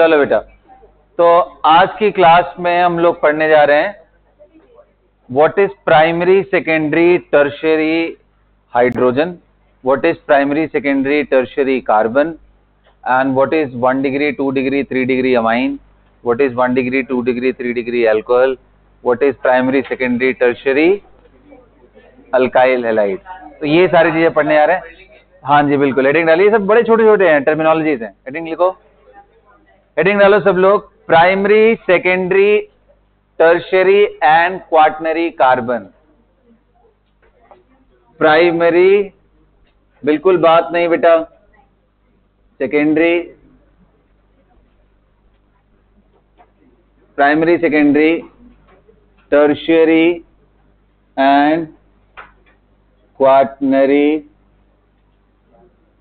चलो बेटा, तो आज की क्लास में हम लोग पढ़ने जा रहे हैं what is primary secondary tertiary hydrogen, what is primary secondary tertiary carbon, and what is 1 degree, 2 degree, 3 degree amine, what is 1 degree, 2 degree, 3 degree alcohol, what is primary, secondary, tertiary alkyl halide। तो ये सारी चीजें पढ़ने आ रहे हैं। हाँ जी बिल्कुल, heading डालिए, सब बड़े छोटे छोटे हैं, टर्मिनोलॉजीज हैं। हेडिंग लिखो, हेडिंग डालो सब लोग, primary, secondary, tertiary and quaternary carbon. Primary, बिल्कुल बात नहीं बेटा, secondary, primary, secondary, tertiary and quaternary,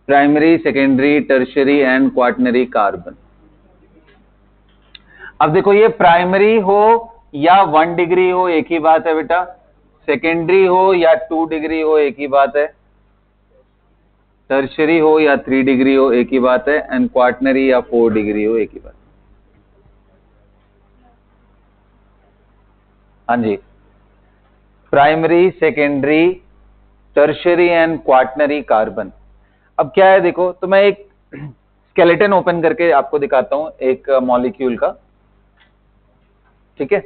primary, secondary, tertiary and quaternary carbon. अब देखो, ये प्राइमरी हो या 1 डिग्री हो एक ही बात है बेटा, सेकेंडरी हो या 2 डिग्री हो एक ही बात है, टर्शियरी हो या 3 डिग्री हो एक ही बात है, एंड क्वाटनरी या 4 डिग्री हो एक ही बात है। हाँ जी, primary, secondary, tertiary and quaternary carbon. अब क्या है देखो, तो मैं एक स्केलेटन ओपन करके आपको दिखाता हूं एक मॉलिक्यूल का, ठीक है।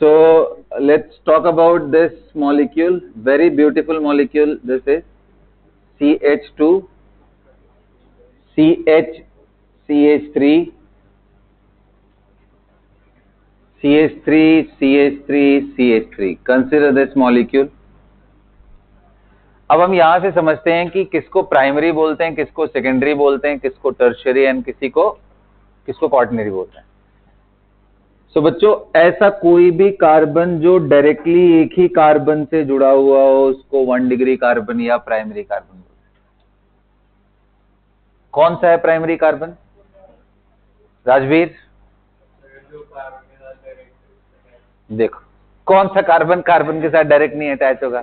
So let's talk about this molecule, very beautiful molecule, this is CH2 CH CH3 CH3 CH3 CH3, consider this molecule. अब हम यहां से समझते हैं कि किसको प्राइमरी बोलते हैं, किसको सेकेंडरी बोलते हैं, किसको टर्शियरी एंड किसको क्वाटरनरी बोलते हैं। सो बच्चों, ऐसा कोई भी कार्बन जो डायरेक्टली एक ही कार्बन से जुड़ा हुआ हो उसको 1 डिग्री कार्बन या प्राइमरी कार्बन बोलते हैं। कौन सा है प्राइमरी कार्बन? राजवीर देखो, कौन सा कार्बन कार्बन के साथ डायरेक्ट नहीं अटैच होगा?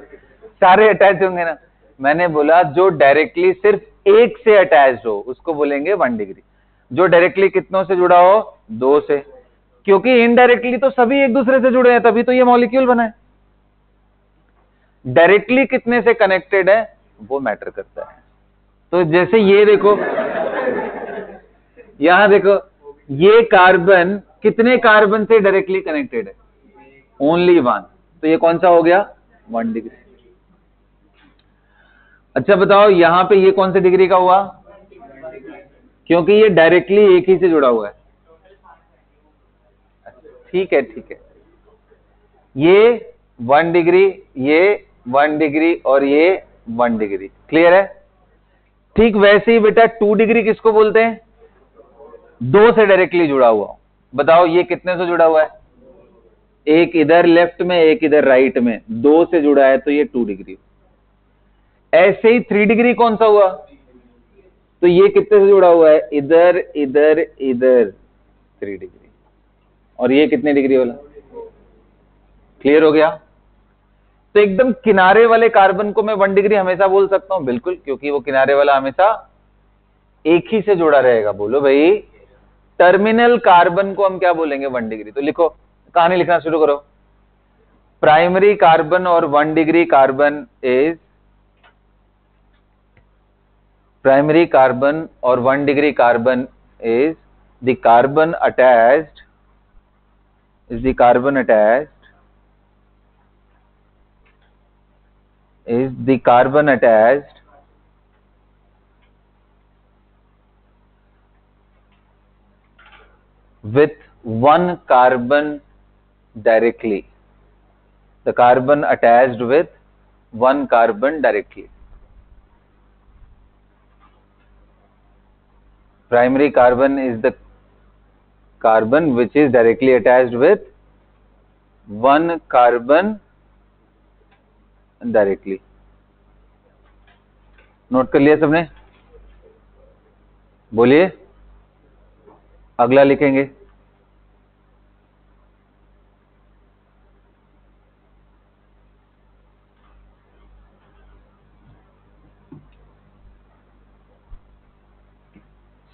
सारे अटैच होंगे ना। मैंने बोला जो डायरेक्टली सिर्फ एक से अटैच हो उसको बोलेंगे 1 डिग्री, जो डायरेक्टली कितनों से जुड़ा हो? 2 से, क्योंकि इनडायरेक्टली तो सभी एक दूसरे से जुड़े हैं, तभी तो ये मॉलिक्यूल बना है। डायरेक्टली कितने से कनेक्टेड है वो मैटर करता है। तो जैसे ये देखो, यहां देखो, ये कार्बन कितने कार्बन से डायरेक्टली कनेक्टेड है? ओनली 1, तो ये कौन सा हो गया? 1 डिग्री। अच्छा बताओ, यहां पे ये कौन से डिग्री का हुआ? क्योंकि ये डायरेक्टली एक ही से जुड़ा हुआ है। ठीक है, ठीक है, ये 1 डिग्री, ये 1 डिग्री और ये 1 डिग्री, क्लियर है? ठीक वैसे ही बेटा 2 डिग्री किसको बोलते हैं? 2 से डायरेक्टली जुड़ा हुआ। बताओ ये कितने से जुड़ा हुआ है? एक इधर लेफ्ट में, एक इधर राइट में, 2 से जुड़ा है, तो ये 2 डिग्री। ऐसे ही 3 डिग्री कौन सा हुआ? तो ये कितने से जुड़ा हुआ है? इधर इधर इधर, 3 डिग्री। और ये कितने डिग्री वाला? क्लियर हो गया? तो एकदम किनारे वाले कार्बन को मैं 1 डिग्री हमेशा बोल सकता हूं, बिल्कुल, क्योंकि वो किनारे वाला हमेशा एक ही से जुड़ा रहेगा। बोलो भाई, टर्मिनल कार्बन को हम क्या बोलेंगे? 1 डिग्री। तो लिखो, कहानी लिखना शुरू करो। प्राइमरी कार्बन और 1 degree carbon is, primary carbon और 1 degree carbon is the carbon attached, is the carbon attached, is the carbon attached with 1 carbon directly, the carbon attached with 1 carbon directly. Primary carbon is the carbon which is directly attached with 1 carbon directly. Note कर लिया सबने? बोलिए, अगला लिखेंगे।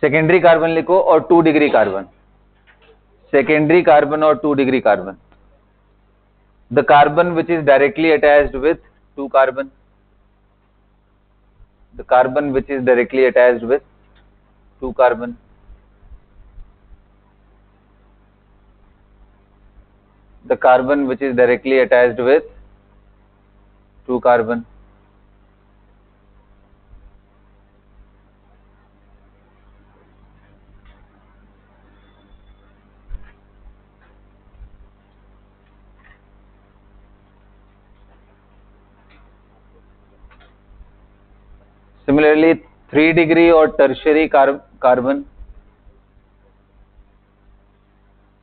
Secondary carbon लिखो और 2 degree carbon, secondary carbon और 2 degree carbon. The carbon which is directly attached with 2 carbon, the carbon which is directly attached with 2 carbon, the carbon which is directly attached with 2 carbon. Similarly 3 degree or tertiary carbon,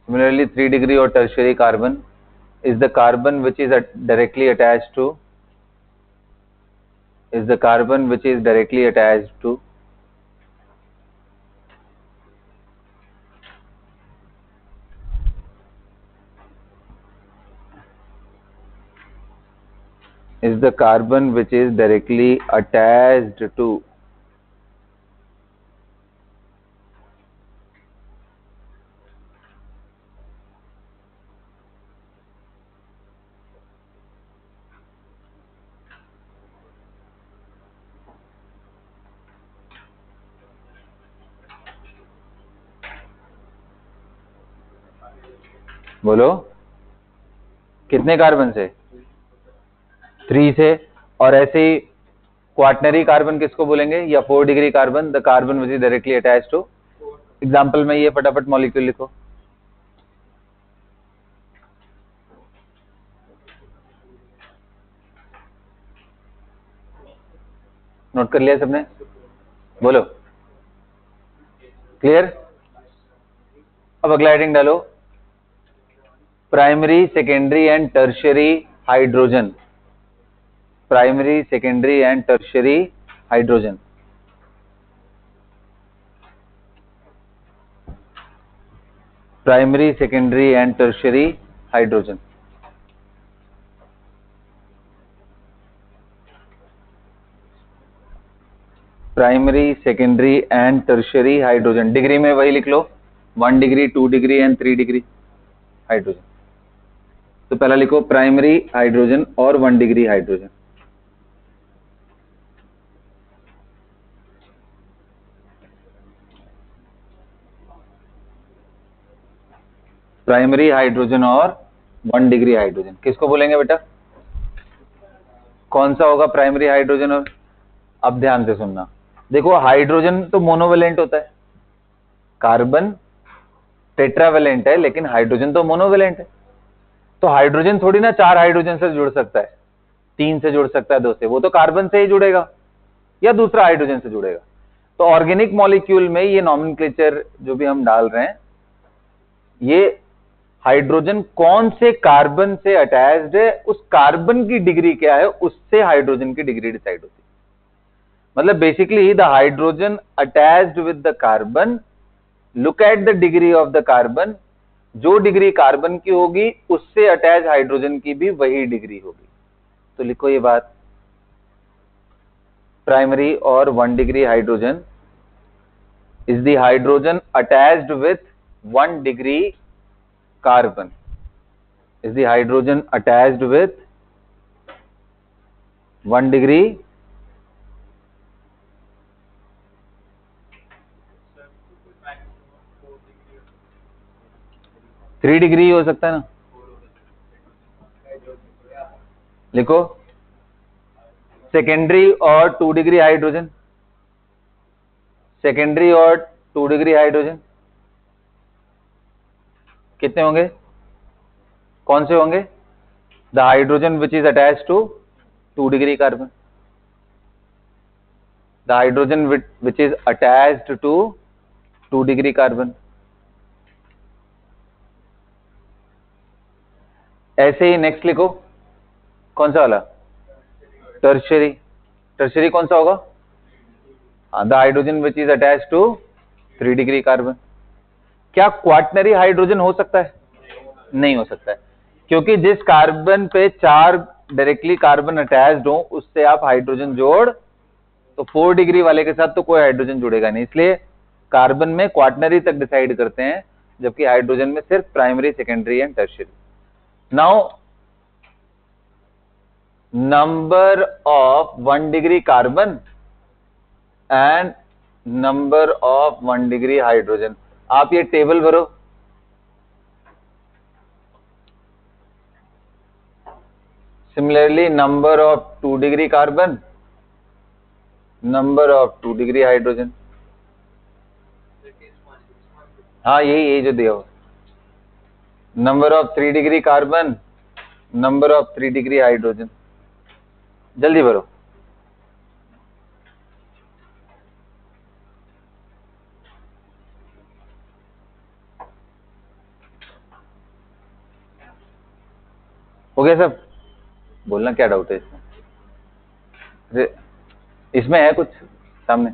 similarly 3 degree or tertiary carbon is the carbon which is directly attached to, is the carbon which is directly attached to is the carbon which is directly attached to बोलो कितने carbon से? 3 से। और ऐसे ही quaternary carbon किसको बोलेंगे? या 4 degree carbon, the carbon which is directly attached to. Example में ये फटाफट मॉलिक्यूल लिखो। नोट कर लिया सबने? बोलो क्लियर? अब अगला हेडिंग डालो, primary, secondary and tertiary hydrogen. Primary, secondary and tertiary hydrogen. Primary, secondary and tertiary hydrogen. Primary, secondary and tertiary hydrogen. Degree में वही लिख लो, 1 degree, 2 degree and 3 degree hydrogen. तो पहला लिखो प्राइमरी हाइड्रोजन और 1 डिग्री हाइड्रोजन। प्राइमरी हाइड्रोजन और 1 degree hydrogen किसको बोलेंगे बेटा? कौन सा होगा प्राइमरी हाइड्रोजन? और अब ध्यान से सुनना, देखो हाइड्रोजन तो मोनोवेलेंट होता है, कार्बन टेट्रावेलेंट है, लेकिन हाइड्रोजन तो मोनोवेलेंट है। तो हाइड्रोजन थोड़ी ना 4 हाइड्रोजन से जुड़ सकता है, 3 से जुड़ सकता है, 2 से, वो तो कार्बन से ही जुड़ेगा या दूसरा हाइड्रोजन से जुड़ेगा। तो ऑर्गेनिक मॉलिक्यूल में ये नॉमेनक्लेचर जो भी हम डाल रहे हैं, ये हाइड्रोजन कौन से कार्बन से अटैच्ड है, उस कार्बन की डिग्री क्या है, उससे हाइड्रोजन की डिग्री डिसाइड होती है। मतलब basically the hydrogen attached with the carbon, look at the degree of the carbon, जो डिग्री कार्बन की होगी उससे अटैच हाइड्रोजन की भी वही डिग्री होगी। तो लिखो ये बात, प्राइमरी और 1 degree hydrogen is the hydrogen attached with 1 degree carbon, is the hydrogen attached with 1 degree three degree हो सकता है ना। लिखो सेकेंडरी और 2 डिग्री हाइड्रोजन, सेकेंडरी और 2 डिग्री हाइड्रोजन कितने होंगे? कौन से होंगे? The hydrogen which is attach to 2 degree carbon, the hydrogen which is attached to 2 degree carbon. ऐसे ही नेक्स्ट लिखो, कौन सा वाला? टर्शियरी। टर्शियरी कौन सा होगा? The hydrogen which is attached to 3 degree carbon. क्या क्वाटनरी हाइड्रोजन हो सकता है? नहीं हो सकता है, क्योंकि जिस कार्बन पे 4 डायरेक्टली कार्बन अटैच्ड हो उससे आप हाइड्रोजन जोड़, तो 4 डिग्री वाले के साथ तो कोई हाइड्रोजन जुड़ेगा नहीं, इसलिए कार्बन में क्वाटनरी तक डिसाइड करते हैं, जबकि हाइड्रोजन में सिर्फ primary, secondary and tertiary. Now number of 1 degree carbon and number of 1 degree hydrogen, आप ये टेबल भरो। Similarly number of 2 degree carbon, number of 2 degree hydrogen. हाँ यही जो दिया हो, number of 3 degree carbon, number of 3 degree hydrogen. जल्दी भरो। हो गया सब? बोलना क्या डाउट है इसमें? इसमें है कुछ सामने?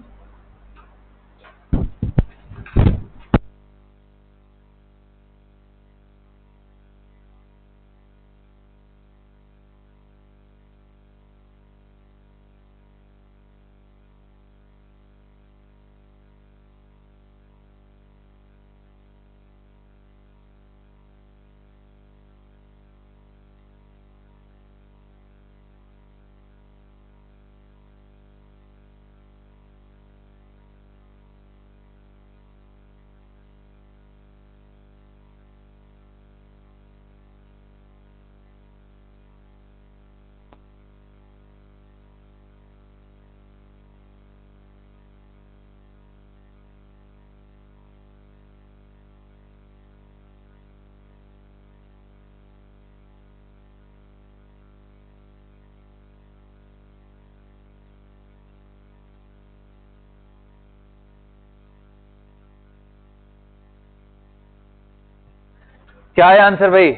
क्या है आंसर भाई?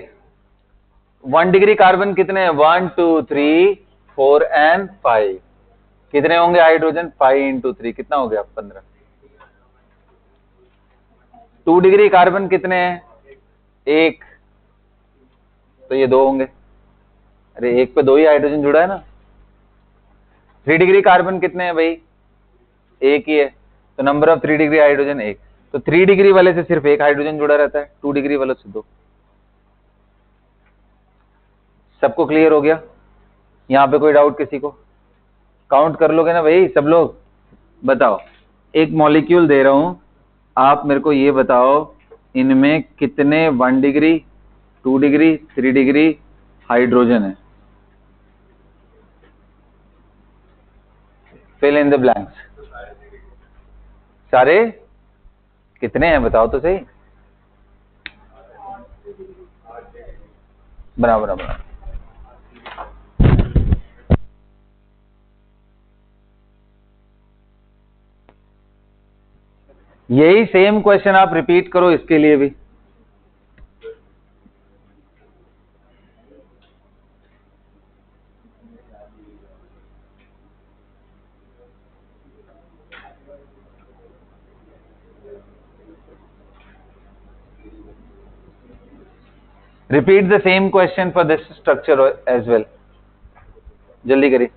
1 डिग्री कार्बन कितने हैं? 1 2 3 4 एंड 5। कितने होंगे हाइड्रोजन? 5 इंटू 3 कितना हो गया? 15। 2 डिग्री कार्बन कितने हैं? 1, तो ये 2 होंगे। अरे 1 पे 2 ही हाइड्रोजन जुड़ा है ना। 3 डिग्री कार्बन कितने हैं भाई? 1 ही है, तो नंबर ऑफ 3 डिग्री हाइड्रोजन 1। तो 3 डिग्री वाले से सिर्फ 1 हाइड्रोजन जुड़ा रहता है, 2 डिग्री वाले से 2। सबको क्लियर हो गया? यहाँ पे कोई डाउट किसी को? काउंट कर लोगे ना भाई सब लोग? बताओ, एक मॉलिक्यूल दे रहा हूं, आप मेरे को ये बताओ इनमें कितने 1 डिग्री, 2 डिग्री, 3 डिग्री हाइड्रोजन है? Fill in the blanks. सारे कितने हैं बताओ तो सही। बराबर बराबर। यही सेम क्वेश्चन आप रिपीट करो इसके लिए भी। Repeat the same question for this structure as well. जल्दी करिए।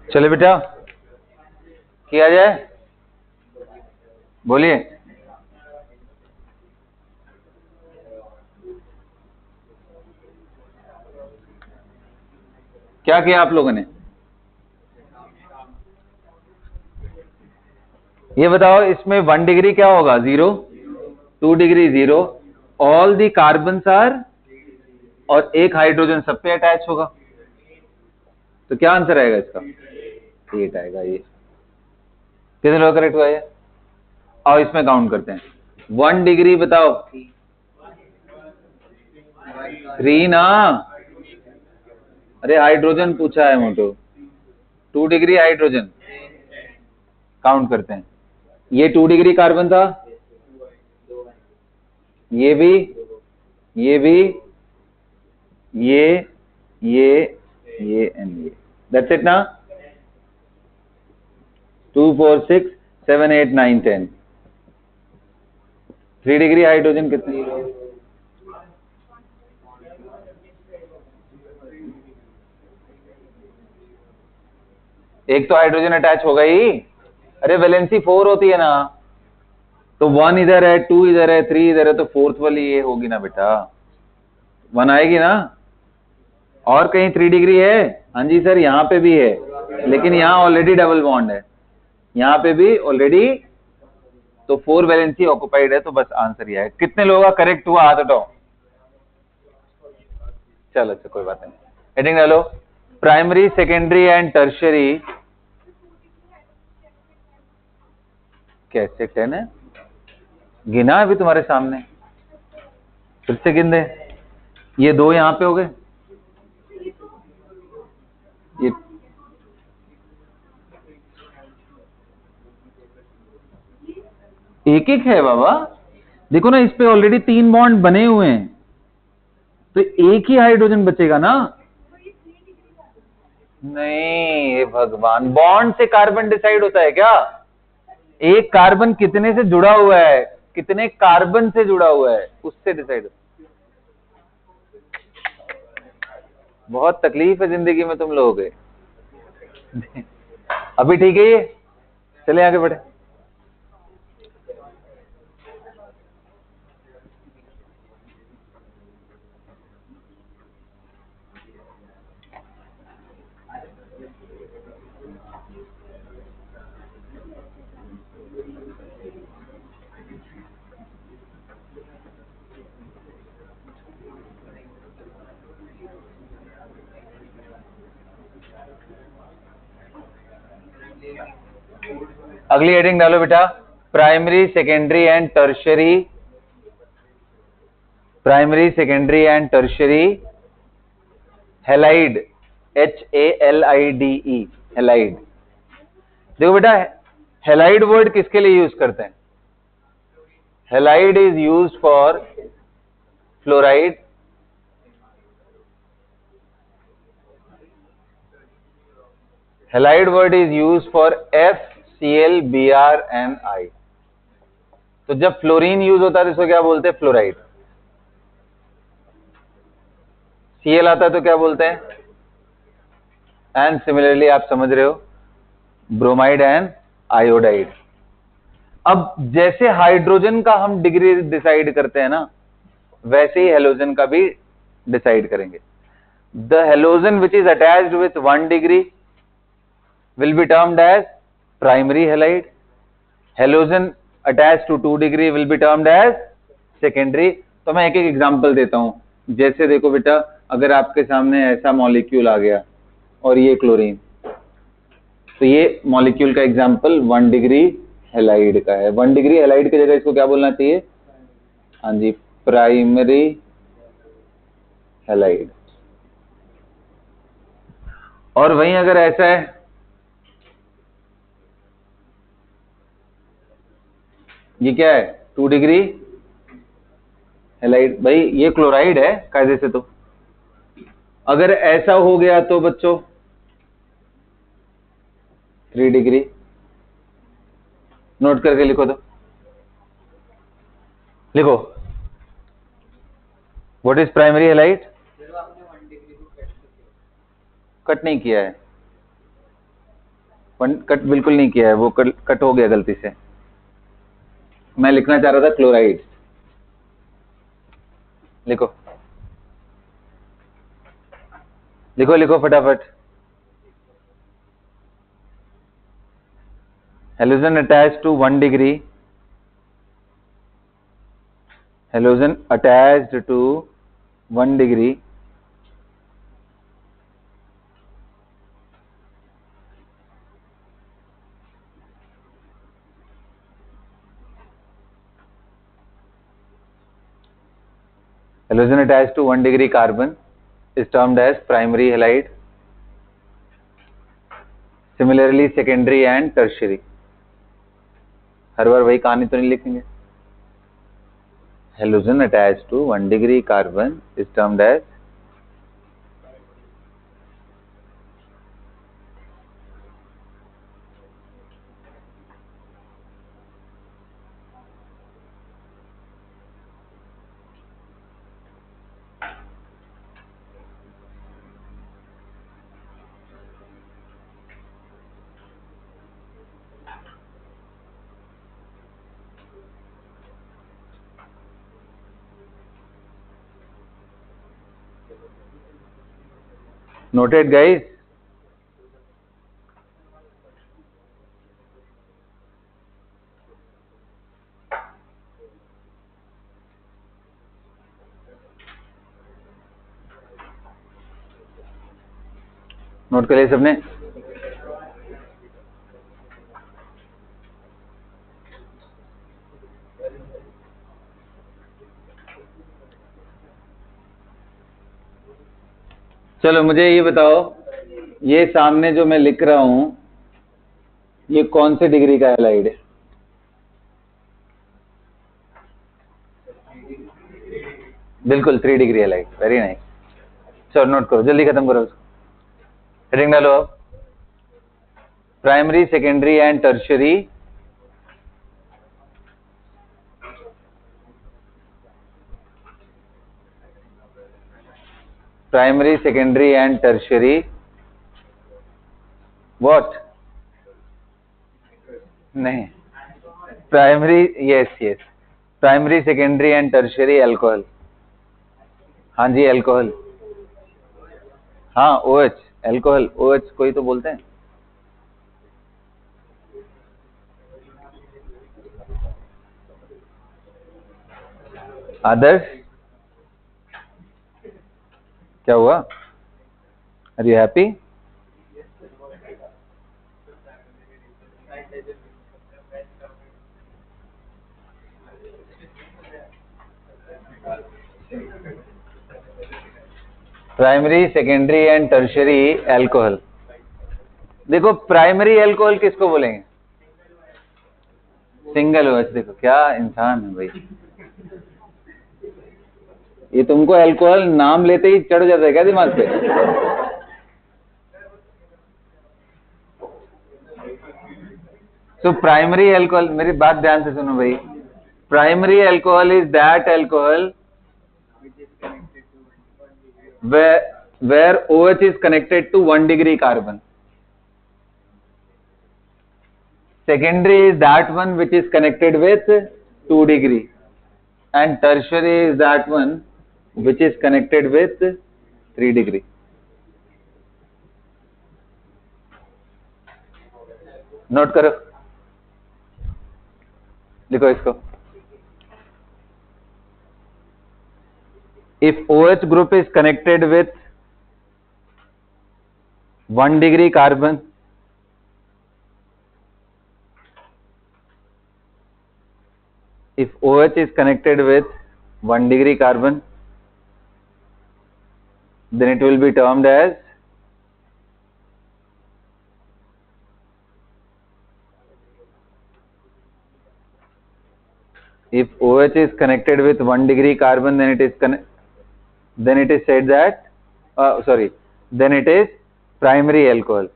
चले बेटा, किया जाए, बोलिए। क्या किया आप लोगों ने? ये बताओ, इसमें 1 डिग्री क्या होगा? 0, 2 degree 0, all the carbons are, और एक हाइड्रोजन सब पे अटैच होगा। तो क्या आंसर आएगा इसका? 8 आएगा। ये कितने लोग करेक्ट हुआ? है और इसमें काउंट करते हैं। 1 डिग्री बताओ, 3 ना, अरे हाइड्रोजन पूछा है मोटो। 2 डिग्री हाइड्रोजन, काउंट करते हैं। ये 2 डिग्री कार्बन था, ये भी, ये भी, ये एंड ये। दैट्स इट ना। 2 4 6 7 8 9 10। 3 डिग्री हाइड्रोजन कितने? एक तो हाइड्रोजन अटैच हो गई। अरे वैलेंसी 4 होती है ना, तो 1 इधर है, 2 इधर है, 3 इधर है, तो 4th वाली ये होगी ना बेटा, 1 आएगी ना। और कहीं 3 डिग्री है? हाँ जी सर, यहाँ पे भी है, लेकिन यहाँ ऑलरेडी डबल बॉन्ड है, यहाँ पे भी ऑलरेडी, तो 4 वैलेंसी ऑक्युपाइड है। तो बस आंसर ये है। कितने लोगों का करेक्ट हुआ? हाथ उठाओ। चलो अच्छा, कोई बात नहीं। हेडिंग डालो, प्राइमरी, सेकेंडरी एंड टर्शियरी। कैसे 10 है? गिना अभी तुम्हारे सामने, फिर से गिन दे। ये 2 यहाँ पे हो गए, ये एक एक है बाबा। देखो ना, इस पे ऑलरेडी 3 बॉन्ड बने हुए हैं, तो एक ही हाइड्रोजन बचेगा ना। नहीं, ये भगवान, बॉन्ड से कार्बन डिसाइड होता है क्या? एक कार्बन कितने से जुड़ा हुआ है, कितने कार्बन से जुड़ा हुआ है, उससे डिसाइड। बहुत तकलीफ है जिंदगी में तुम लोगों के। अभी ठीक है ये, चले आगे बढ़े। अगली हेडिंग डालो बेटा, primary, secondary and tertiary. Primary, secondary and tertiary halide, HALIDE, halide. देखो बेटा, हैलाइड वर्ड किसके लिए यूज करते हैं? Halide is used for fluoride, halide word is used for FCl, Br and I। तो जब फ्लोरीन यूज होता है तो इसको क्या बोलते हैं? फ्लोराइड। Cl आता है तो क्या बोलते हैं? एंड सिमिलरली आप समझ रहे हो, ब्रोमाइड एंड आयोडाइड। अब जैसे हाइड्रोजन का हम डिग्री डिसाइड करते हैं ना, वैसे ही हेलोजन का भी डिसाइड करेंगे। The halogen which is attached with 1 degree will be termed as primary halide. Halogen attached to 2 degree will be termed as secondary। तो मैं एक एक एग्जांपल देता हूं। जैसे देखो बेटा, अगर आपके सामने ऐसा मॉलिक्यूल आ गया और ये क्लोरीन, तो ये मॉलिक्यूल का एग्जांपल 1 डिग्री हैलाइड का है। 1 डिग्री हैलाइड की जगह इसको क्या बोलना चाहिए? हाँ जी, प्राइमरी हैलाइड। और वहीं अगर ऐसा है, ये क्या है? 2 डिग्री हैलाइड। भाई ये क्लोराइड है कायदे से। तो अगर ऐसा हो गया तो बच्चों, 3 डिग्री। नोट करके लिखो तो, लिखो what is primary halide. Cut नहीं किया है, कट बिल्कुल नहीं किया है, वो कट हो गया गलती से। मैं लिखना चाह रहा था क्लोराइड। लिखो लिखो लिखो फटाफट। Halogen attach to 1 degree, halogen attached to 1 degree halogen attached to 1 degree carbon is termed as primary halide. Similarly secondary and tertiary, हर बार वही कहानी तो नहीं लिखेंगे। halogen attached to 1 degree carbon is termed as noted guys। Note कर लिया सबने। चलो मुझे ये बताओ, ये सामने जो मैं लिख रहा हूं ये कौन से डिग्री का हैलाइड है? बिल्कुल 3 डिग्री हैलाइड। Very nice. चलो नोट करो, जल्दी खत्म करो उसको। हेडिंग डालो अब। Primary, secondary and tertiary primary, secondary and tertiary what? नहीं, primary, yes primary, secondary and tertiary alcohol। हाँ जी अल्कोहल, हाँ OH अल्कोहल, OH कोई तो बोलते हैं। आदर्श क्या हुआ? Are you happy? Primary, secondary and tertiary alcohol. देखो प्राइमरी अल्कोहल किसको बोलेंगे? Single OH। देखो क्या इंसान है भाई, ये तुमको अल्कोहल नाम लेते ही चढ़ जाता है क्या दिमाग पे? तो प्राइमरी अल्कोहल, मेरी बात ध्यान से सुनो भाई। Primary alcohol is that alcohol where OH is connected to 1 degree carbon. Secondary is that one which is connected with 2 degree, and tertiary is that one which is connected with 3 degree. Note करो, लिखो इसको। If OH group is connected with 1 degree carbon, if OH is connected with 1 degree carbon, then it will be termed as if OH is connected with 1 degree carbon, then it is said that then it is primary alcohol।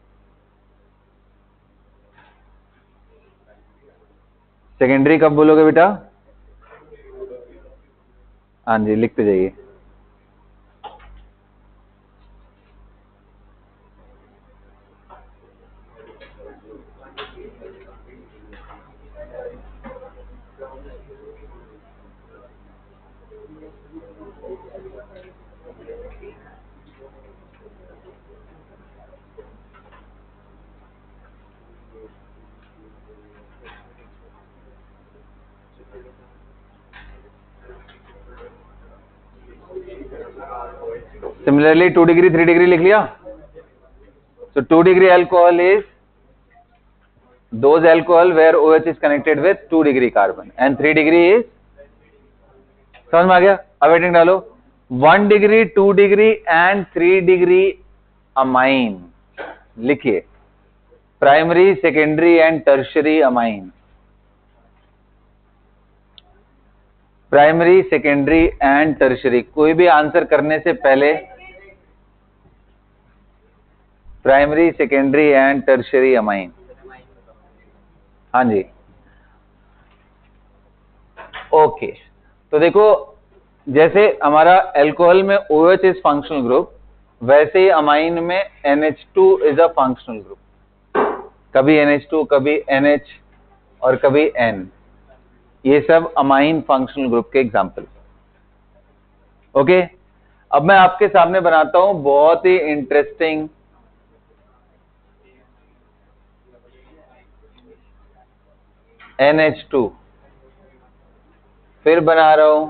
Secondary कब बोलोगे बेटा? हाँ जी, लिखते जाइए। Similarly 2 degree 3 degree लिख लिया। So 2 degree alcohol is those alcohol where OH is connected with 2 degree carbon and 3 degree is, समझ में आ गया? अब हेडिंग डालो 1 degree 2 degree and 3 degree amine। लिखिए primary secondary and tertiary amine. Primary secondary and tertiary, कोई भी answer करने से पहले primary secondary and tertiary amine. हाँ जी, ओके। तो देखो जैसे हमारा अल्कोहल में OH इज फंक्शनल ग्रुप, वैसे ही अमाइन में NH2 is a functional group. कभी NH2, कभी NH और कभी N, ये सब अमाइन फंक्शनल ग्रुप के एग्जाम्पल। ओके, अब मैं आपके सामने बनाता हूं बहुत ही इंटरेस्टिंग NH2, फिर बना रहा हूं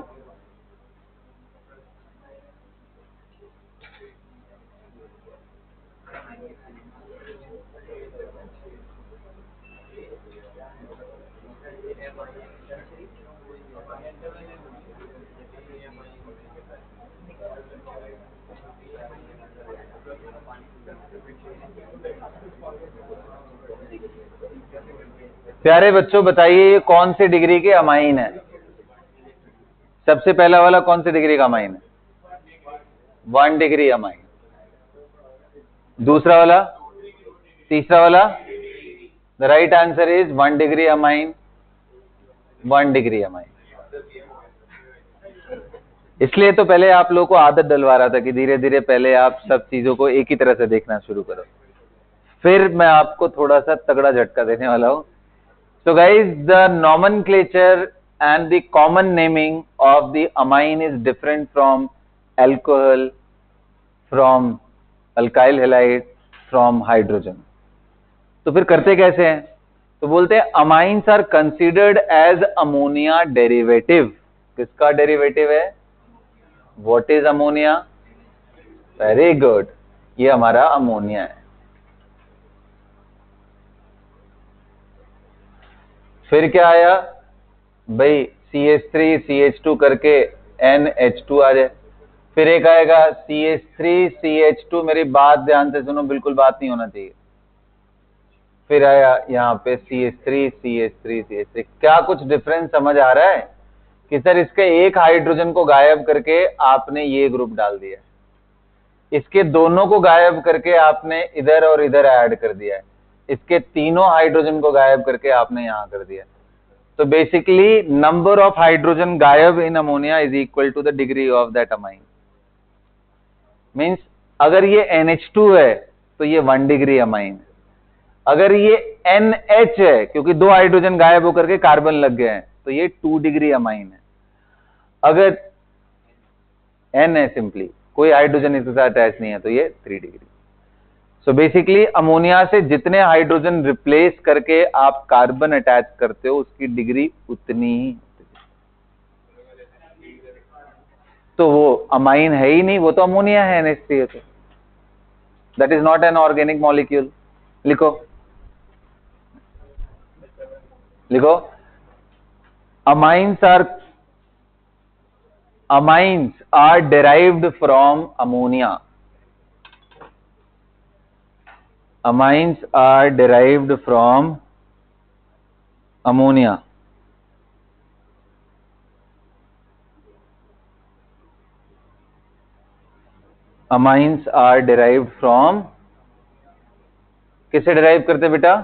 प्यारे बच्चों, बताइए ये कौन से डिग्री के अमाइन है? सबसे पहला वाला कौन से डिग्री का अमाइन है? 1 डिग्री अमाइन। दूसरा वाला, तीसरा वाला, the right answer is 1 degree amine, 1 degree amine. इसलिए तो पहले आप लोगों को आदत डलवा रहा था कि धीरे धीरे पहले आप सब चीजों को एक ही तरह से देखना शुरू करो, फिर मैं आपको थोड़ा सा तगड़ा झटका देने वाला हूं। So guys, the nomenclature and the common naming of the amine is different from alcohol, from alkyl halide, from hydrogen. तो फिर करते कैसे हैं? तो बोलते हैं amines are considered as ammonia derivative। किसका डेरिवेटिव है? What is ammonia? Very good, ये हमारा अमोनिया है। फिर क्या आया भाई? CH3 CH2 करके NH2 आ जाए। फिर एक आएगा CH3 CH2, मेरी बात ध्यान से सुनो, बिल्कुल बात नहीं होना चाहिए। फिर आया यहाँ पे CH3 CH3 CH3। क्या कुछ डिफरेंस समझ आ रहा है कि सर इसके एक हाइड्रोजन को गायब करके आपने ये ग्रुप डाल दिया, इसके दोनों को गायब करके आपने इधर और इधर ऐड कर दिया है, इसके तीनों हाइड्रोजन को गायब करके आपने यहां कर दिया। तो बेसिकली नंबर ऑफ हाइड्रोजन गायब in ammonia is equal to the degree of that amine. Means अगर ये NH2 है तो ये 1 डिग्री अमाइन है। अगर ये NH है, क्योंकि 2 हाइड्रोजन गायब होकर के कार्बन लग गए हैं, तो ये 2 डिग्री अमाइन है। अगर N है, सिंपली कोई हाइड्रोजन इसके साथ अटैच नहीं है, तो ये 3 डिग्री। सो बेसिकली अमोनिया से जितने हाइड्रोजन रिप्लेस करके आप कार्बन अटैच करते हो, उसकी डिग्री उतनी ही। तो वो अमाइन है ही नहीं, वो तो अमोनिया है, NH3 है, तो that is not an organic molecule. लिखो लिखो, amines are derived from ammonia। Amines are derived from ammonia। Amines are derived from, किससे डिराइव करते बेटा?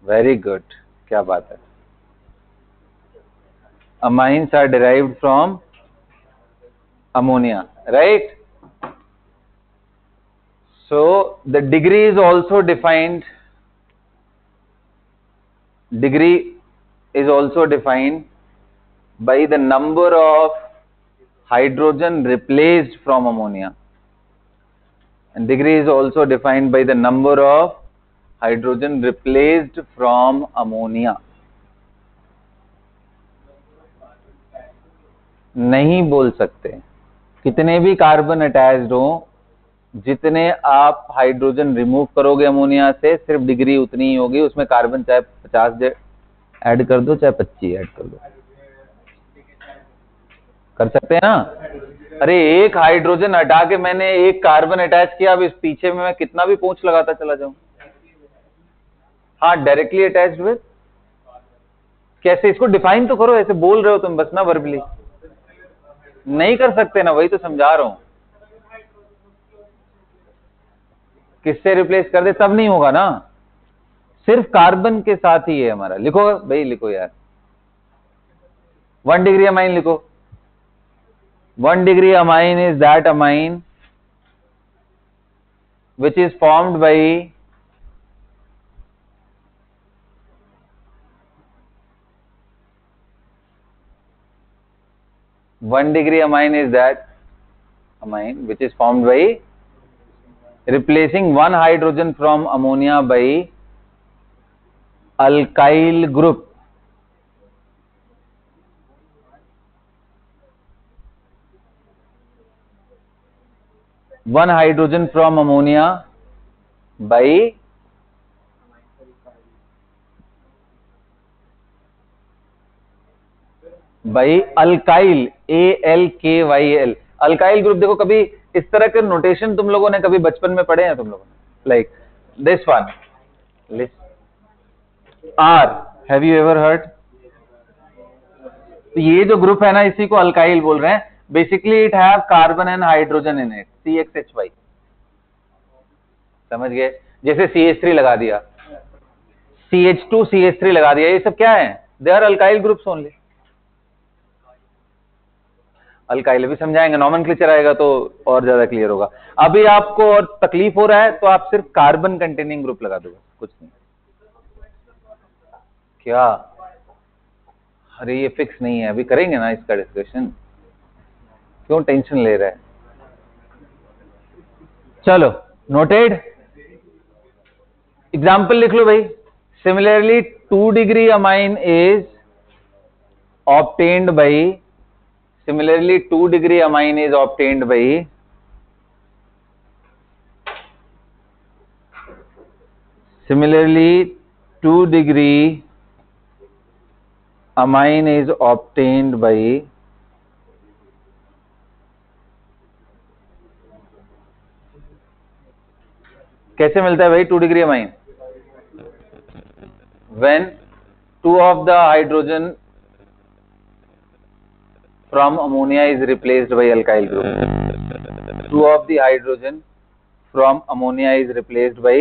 वेरी गुड, क्या बात है। amines are derived from ammonia, right? So the degree is also defined. Degree is also defined by the number of hydrogen replaced from ammonia, and degree is also defined by the number of hydrogen replaced from ammonia. नहीं बोल सकते, कितने भी carbon attached हो, जितने आप hydrogen remove करोगे ammonia से, सिर्फ डिग्री उतनी ही होगी, उसमें कार्बन चाहे 50 ऐड कर दो चाहे 25 ऐड कर दो, कर सकते हैं ना? अरे एक हाइड्रोजन हटा के मैंने एक कार्बन अटैच किया, अब इस पीछे में मैं कितना भी पोंछ लगाता चला जाऊं। हाँ, डायरेक्टली अटैच्ड विद, कैसे? इसको डिफाइन तो करो, ऐसे बोल रहे हो तुम बस ना, वर्बली नहीं कर सकते ना, वही तो समझा रहा हूं। किससे रिप्लेस कर दे तब नहीं होगा ना, सिर्फ कार्बन के साथ ही है हमारा। लिखो भाई, लिखो यार, 1 डिग्री अमाइन लिखो। 1 degree amine is that amine which is formed by 1 degree amine is that amine which is formed by replacing one hydrogen from ammonia by alkyl group. One hydrogen from ammonia by alkyl, ALKYL, alkyl group. देखो कभी इस तरह के notation तुम लोगों ने कभी बचपन में पढ़े हैं तुम लोगों ने? Like this one, R, have you ever heard? तो ये जो ग्रुप है ना, इसी को अल्काइल बोल रहे हैं। Basically it have carbon and hydrogen in it, CXHY, समझ गए? जैसे CH3 लगा दिया, CH2 CH3 लगा दिया, ये सब क्या है? They are alkyl groups only. Alkyl भी समझाएंगे, नॉमेनक्लेचर आएगा तो और ज्यादा क्लियर होगा। अभी आपको और तकलीफ हो रहा है तो आप सिर्फ कार्बन कंटेनिंग ग्रुप लगा दो, कुछ नहीं। क्या? अरे ये फिक्स नहीं है, अभी करेंगे ना इसका डिस्कशन, क्यों टेंशन ले रहा है? चलो नोटेड, एग्जाम्पल लिख लो भाई। Similarly 2 degree amine is obtained by, similarly 2 degree amine is obtained by similarly 2 degree amine is obtained by कैसे मिलता है भाई 2 degree amine? when 2 of the hydrogen from ammonia is replaced by alkyl group. 2 of the hydrogen from ammonia is replaced by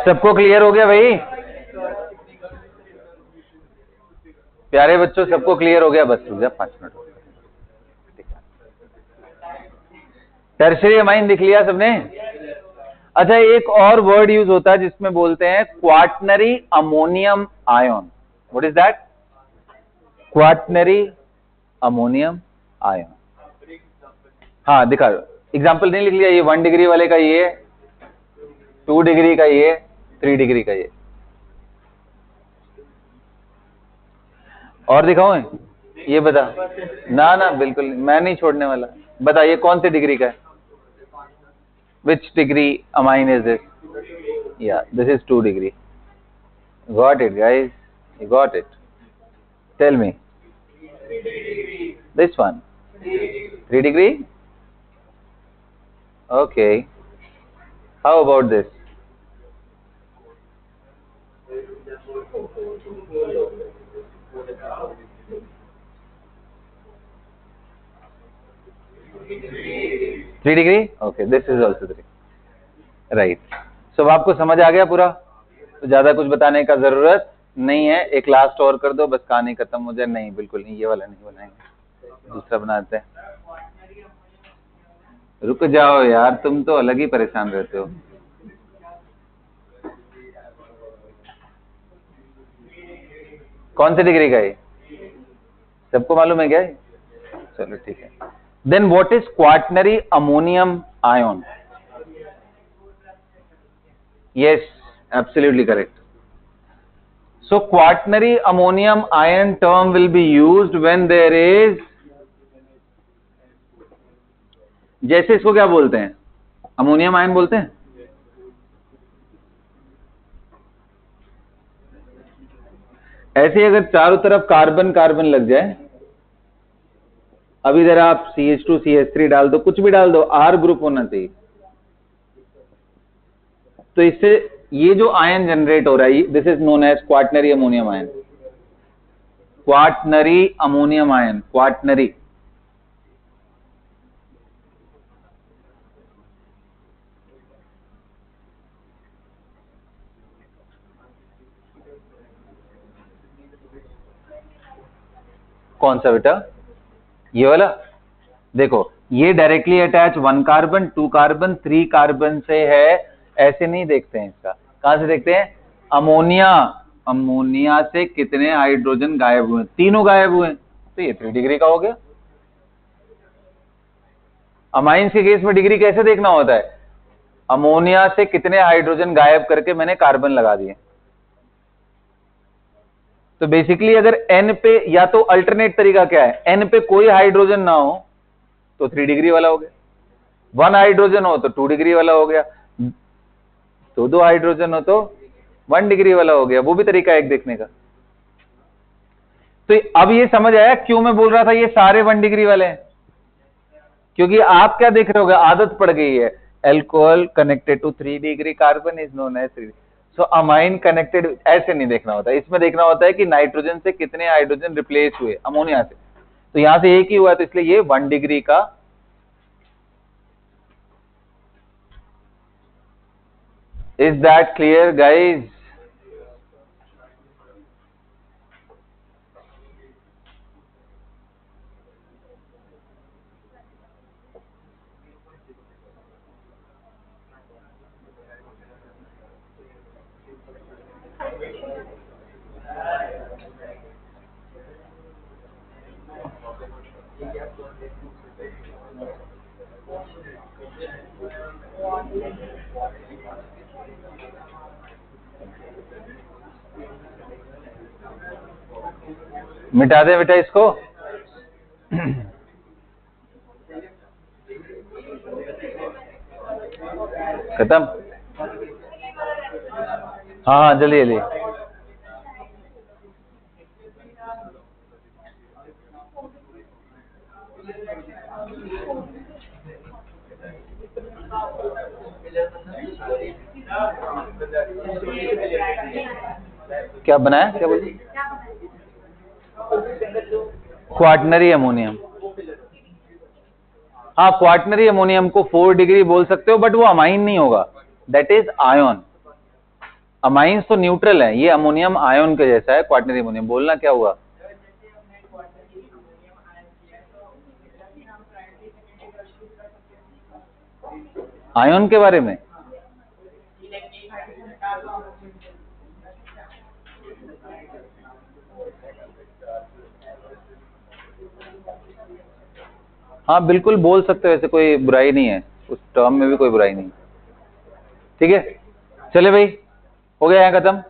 सबको clear हो गया भाई? प्यारे बच्चों सबको क्लियर हो गया? बस रुक जा 5 मिनट। टर्शियरी अमाइन दिख लिया सबने? अच्छा, एक और वर्ड यूज होता है जिसमें बोलते हैं quaternary ammonium ion. What is that? Quaternary ammonium ion. हाँ दिखा, एग्जाम्पल नहीं लिख लिया? ये 1 डिग्री वाले का ये 2 डिग्री का ये, 3 डिग्री का ये। और दिखाऊं? ये बता। ना ना बिल्कुल नहीं, मैं नहीं छोड़ने वाला। बता ये कौन सी डिग्री का है? Which degree amine is this? या this is 2 degree. Got it guys, you got it. Tell me this one 3 degree. Okay, how about this? Three degree. Okay, this is also 3, right. सब आपको समझ आ गया पूरा? तो ज्यादा कुछ बताने का जरूरत नहीं है। एक लास्ट और कर दो, बस कहानी खत्म हो जाए। नहीं बिल्कुल नहीं, ये वाला नहीं बनाएंगे, दूसरा बनाते हैं। रुक जाओ यार, तुम तो अलग ही परेशान रहते हो। कौन सी डिग्री का है? सबको मालूम है क्या? चलो ठीक है। Then what is quaternary ammonium ion? Yes, absolutely correct. So quaternary ammonium ion term will be used when there is, जैसे इसको क्या बोलते हैं? अमोनियम आयन बोलते हैं। ऐसे अगर चारों तरफ कार्बन कार्बन लग जाए, अब इधर आप CH2 CH3 डाल दो, कुछ भी डाल दो, R ग्रुप होना चाहिए। तो इससे ये जो आयन जनरेट हो रहा है, this is known as quaternary ammonium ion. Quaternary ammonium ion, quaternary. कौन सा बेटा? ये वाला। देखो ये directly attach 1 carbon 2 carbon 3 carbon से है, ऐसे नहीं देखते हैं इसका। कहां से देखते हैं? अमोनिया, अमोनिया से कितने हाइड्रोजन गायब हुए? तीनों गायब हुए, तो ये 3 डिग्री का हो गया। अमाइंस के केस में डिग्री कैसे देखना होता है? अमोनिया से कितने हाइड्रोजन गायब करके मैंने कार्बन लगा दिए। तो बेसिकली अगर N पे, या तो अल्टरनेट तरीका क्या है, N पे कोई हाइड्रोजन ना हो तो 3 डिग्री वाला हो गया, 1 हाइड्रोजन हो तो 2 डिग्री वाला हो गया, 2 हाइड्रोजन हो तो 1 डिग्री वाला हो गया। वो भी तरीका है एक देखने का। तो अब ये समझ आया क्यों मैं बोल रहा था ये सारे 1 डिग्री वाले हैं? क्योंकि आप क्या देख रहे होगे, आदत पड़ गई है, alcohol connected to 3 degree carbon is known as 3। So amine connected, ऐसे नहीं देखना होता। इसमें देखना होता है कि नाइट्रोजन से कितने हाइड्रोजन रिप्लेस हुए अमोनिया से। तो यहां से एक ही हुआ, तो इसलिए ये 1 डिग्री का। Is that clear guys? मिटा दे बेटा इसको। खत्म। हाँ हाँ जल्दी जल्दी। क्या बनाया, क्या बोलिए? Quaternary ammonium. हाँ क्वाटनरी अमोनियम को 4 डिग्री बोल सकते हो, बट वो अमाइन नहीं होगा, दैट इज आयन। अमाइंस तो न्यूट्रल है, ये अमोनियम आयन के जैसा है। क्वाटनरी अमोनियम बोलना क्या हुआ? आयन के बारे में? हाँ बिल्कुल बोल सकते हो, ऐसे कोई बुराई नहीं है, उस टर्म में भी कोई बुराई नहीं। ठीक है, चले भाई, हो गया यहाँ खत्म।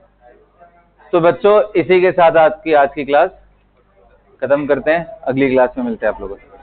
तो बच्चों इसी के साथ आज की क्लास खत्म करते हैं, अगली क्लास में मिलते हैं आप लोगों से।